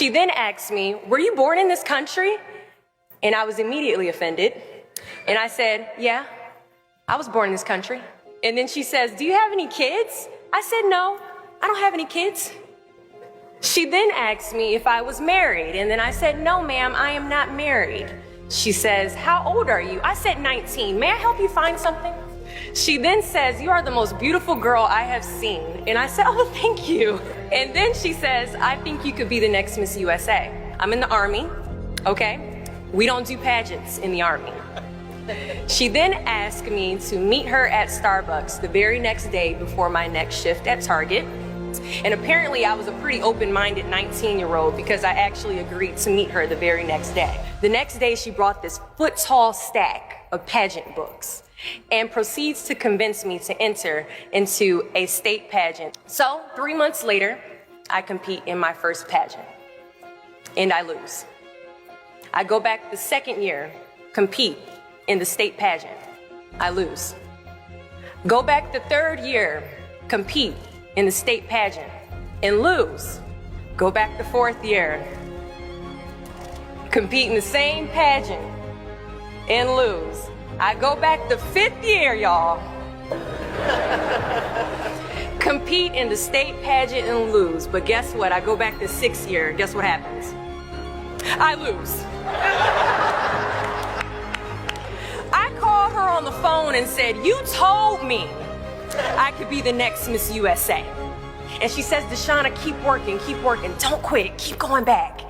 She then asked me, were you born in this country? And I was immediately offended. And I said, yeah, I was born in this country. And then she says, do you have any kids? I said, no, I don't have any kids. She then asked me if I was married. And then I said, no, ma'am, I am not married. She says, how old are you? I said, 19. May I help you find something? She then says, you are the most beautiful girl I have seen. And I said, oh, thank you. And then she says, I think you could be the next Miss USA. I'm in the Army, okay? We don't do pageants in the Army. She then asked me to meet her at Starbucks the very next day before my next shift at Target. And apparently I was a pretty open-minded 19-year-old because I actually agreed to meet her the very next day. The next day she brought this foot-tall stack of pageant books and proceeds to convince me to enter into a state pageant. So 3 months later, I compete in my first pageant and I lose. I go back the second year, compete in the state pageant. I lose. Go back the third year, compete in the state pageant and lose. Go back the fourth year, compete in the same pageant and lose. I go back the fifth year, y'all. Compete in the state pageant and lose. But guess what? I go back the sixth year. Guess what happens? I lose. I called her on the phone and said, you told me I could be the next Miss USA. And she says, Deshauna, keep working, don't quit, keep going back.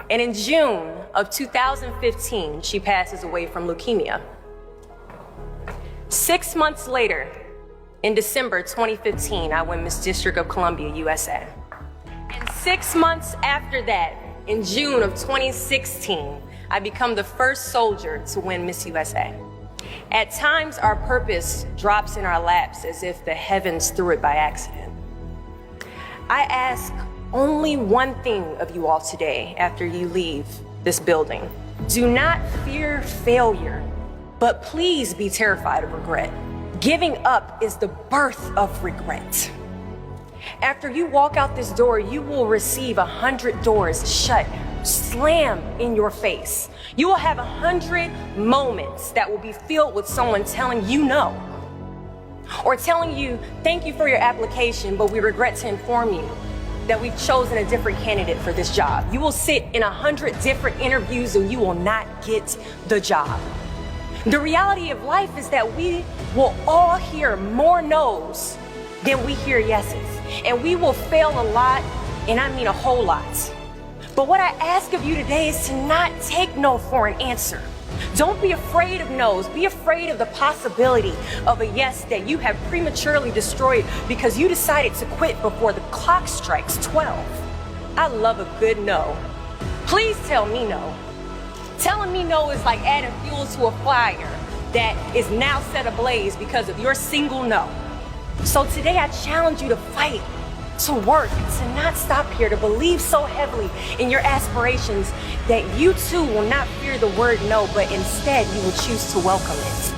And in June of 2015, she passes away from leukemia. 6 months later, in December 2015, I win Miss District of Columbia, USA. And 6 months after that, in June of 2016, I become the first soldier to win Miss USA. At times, our purpose drops in our laps as if the heavens threw it by accident. I ask only one thing of you all today after you leave this building. Do not fear failure, but please be terrified of regret. Giving up is the birth of regret. After you walk out this door, you will receive 100 doors shut, slam in your face. You will have 100 moments that will be filled with someone telling you no, or telling you, thank you for your application, but we regret to inform you that we've chosen a different candidate for this job. You will sit in 100 different interviews and you will not get the job. The reality of life is that we will all hear more no's than we hear yeses. And we will fail a lot, and I mean a whole lot. But what I ask of you today is to not take no for an answer. Don't be afraid of no's. Be afraid of the possibility of a yes that you have prematurely destroyed because you decided to quit before the clock strikes 12. I love a good no. Please tell me no. Telling me no is like adding fuel to a fire that is now set ablaze because of your single no. So today I challenge you to fight, to work, to not stop here, to believe so heavily in your aspirations that you too will not fear the word no, but instead you will choose to welcome it.